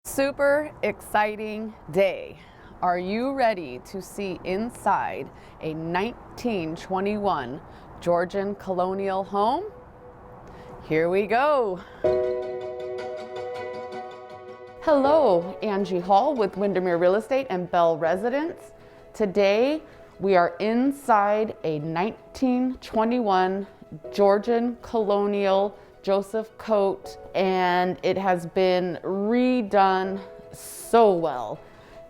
Super exciting day. Are you ready to see inside a 1921 Georgian Colonial home? Here we go. Hello, Angie Hall with Windermere Real Estate and Bell Residence. Today we are inside a 1921 Georgian Colonial Joseph Coat, and it has been redone so well.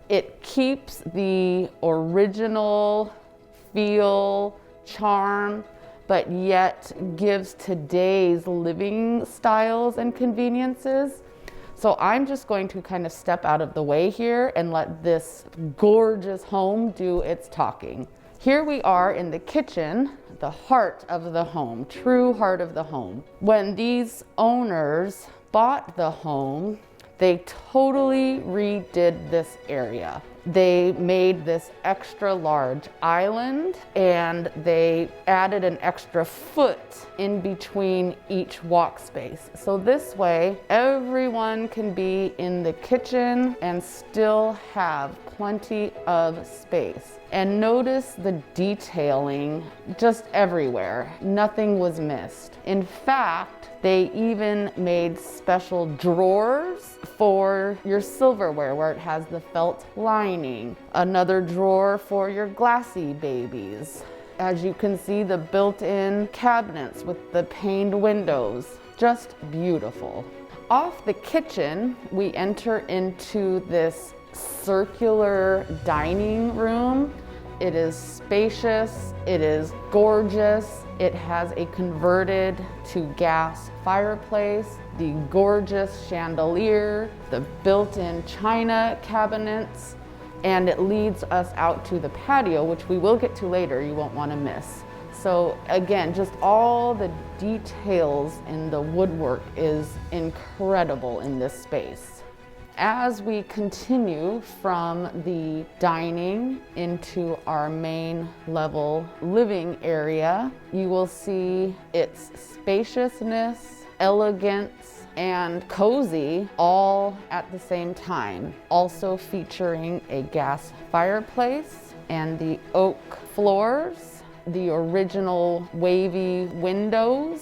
It keeps the original feel, charm, but yet gives today's living styles and conveniences. So I'm just going to kind of step out of the way here and let this gorgeous home do its talking. Here we are in the kitchen, the heart of the home, true heart of the home. When these owners bought the home, they totally redid this area. They made this extra large island and they added an extra foot in between each walk space. So this way, everyone can be in the kitchen and still have plenty of space. And notice the detailing just everywhere. Nothing was missed. In fact, they even made special drawers for your silverware where it has the felt lining. Another drawer for your glassy babies. As you can see, the built-in cabinets with the paned windows. Just beautiful. Off the kitchen, we enter into this circular dining room. It is spacious, it is gorgeous. It has a converted to gas fireplace, the gorgeous chandelier, the built-in china cabinets, and it leads us out to the patio, which we will get to later, you won't want to miss. So again, just all the details in the woodwork is incredible in this space. As we continue from the dining into our main level living area, you will see its spaciousness, elegance, and cozy all at the same time. Also featuring a gas fireplace and the oak floors, the original wavy windows,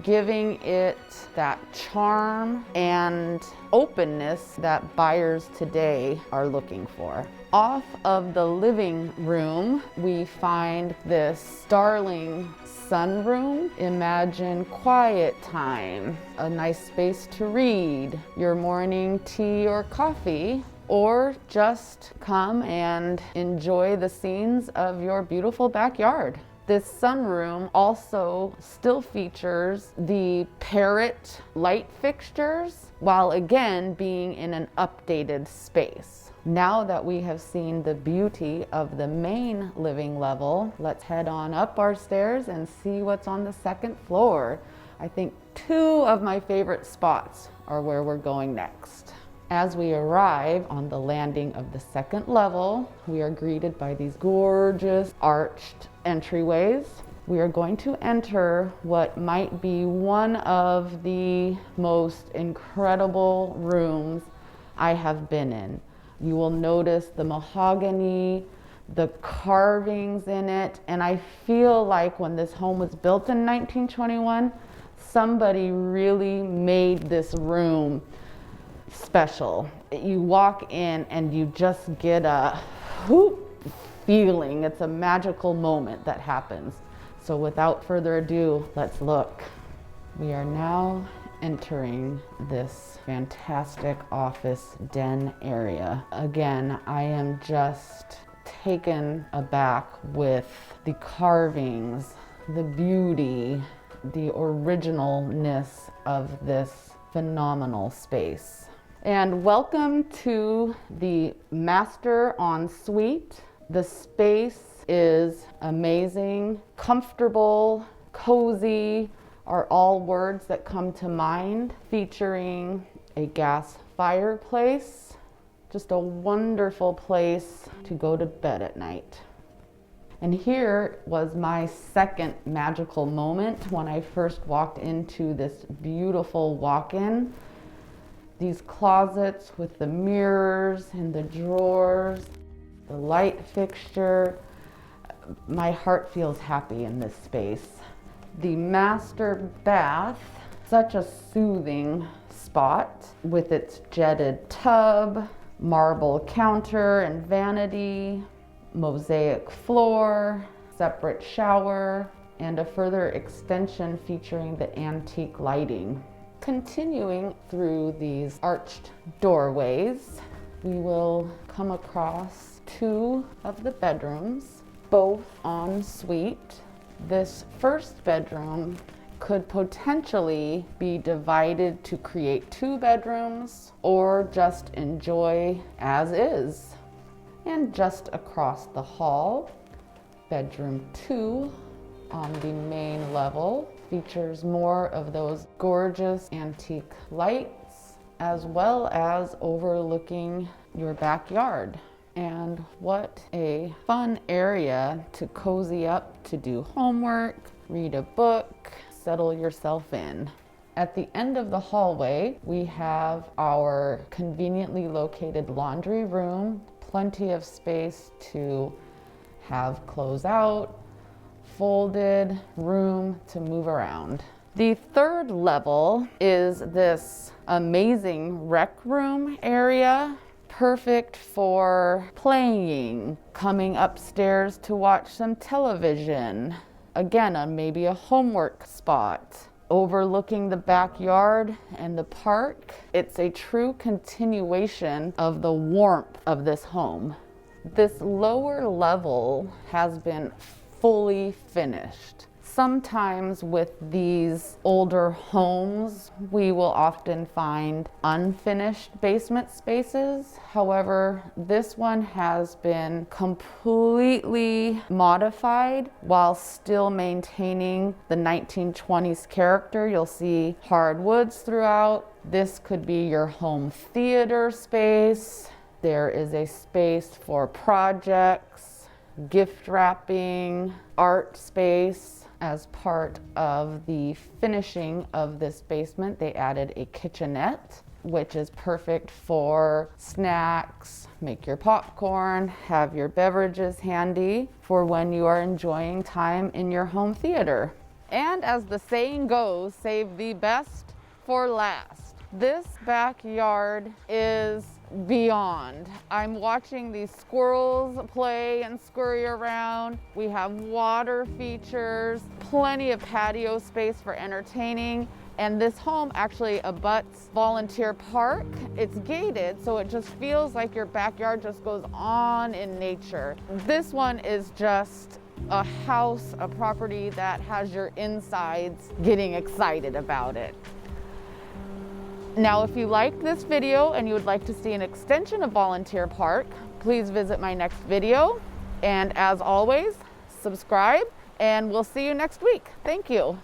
giving it that charm and openness that buyers today are looking for. Off of the living room, we find this darling sunroom. Imagine quiet time, a nice space to read, your morning tea or coffee, or just come and enjoy the scenes of your beautiful backyard. This sunroom also still features the parrot light fixtures, while again being in an updated space. Now that we have seen the beauty of the main living level, let's head on up our stairs and see what's on the second floor. I think two of my favorite spots are where we're going next. As we arrive on the landing of the second level, we are greeted by these gorgeous arched entryways. We are going to enter what might be one of the most incredible rooms I have been in. You will notice the mahogany, the carvings in it, and I feel like when this home was built in 1921, somebody really made this room special. You walk in and you just get a feeling. It's a magical moment that happens. So without further ado, let's look. We are now entering this fantastic office den area. Again, I am just taken aback with the carvings, the beauty, the originalness of this phenomenal space. And welcome to the master ensuite. The space is amazing, comfortable, cozy are all words that come to mind, featuring a gas fireplace. Just a wonderful place to go to bed at night. And here was my second magical moment when I first walked into this beautiful walk-in. These closets with the mirrors and the drawers, the light fixture. My heart feels happy in this space. The master bath, such a soothing spot with its jetted tub, marble counter and vanity, mosaic floor, separate shower, and a further extension featuring the antique lighting. Continuing through these arched doorways, we will come across two of the bedrooms, both en suite. This first bedroom could potentially be divided to create two bedrooms or just enjoy as is. And just across the hall, bedroom 2 on the main level features more of those gorgeous antique lights, as well as overlooking your backyard. And what a fun area to cozy up, to do homework, read a book, settle yourself in. At the end of the hallway, we have our conveniently located laundry room, plenty of space to have clothes out, folded, room to move around. The third level is this amazing rec room area, perfect for playing, coming upstairs to watch some television, again, on maybe a homework spot, overlooking the backyard and the park. It's a true continuation of the warmth of this home. This lower level has been fully finished. Sometimes with these older homes, we will often find unfinished basement spaces. However, this one has been completely modified while still maintaining the 1920s character. You'll see hardwoods throughout. This could be your home theater space. There is a space for projects, gift wrapping, art space. As part of the finishing of this basement, they added a kitchenette, which is perfect for snacks, make your popcorn, have your beverages handy for when you are enjoying time in your home theater. And as the saying goes, save the best for last. This backyard is beyond. I'm watching these squirrels play and scurry around. We have water features, plenty of patio space for entertaining. And this home actually abuts Volunteer Park. It's gated, so it just feels like your backyard just goes on in nature. This one is just a house, a property that has your insides getting excited about it. Now, if you liked this video and you would like to see an extension of Volunteer Park, please visit my next video. And as always, subscribe, and we'll see you next week. Thank you.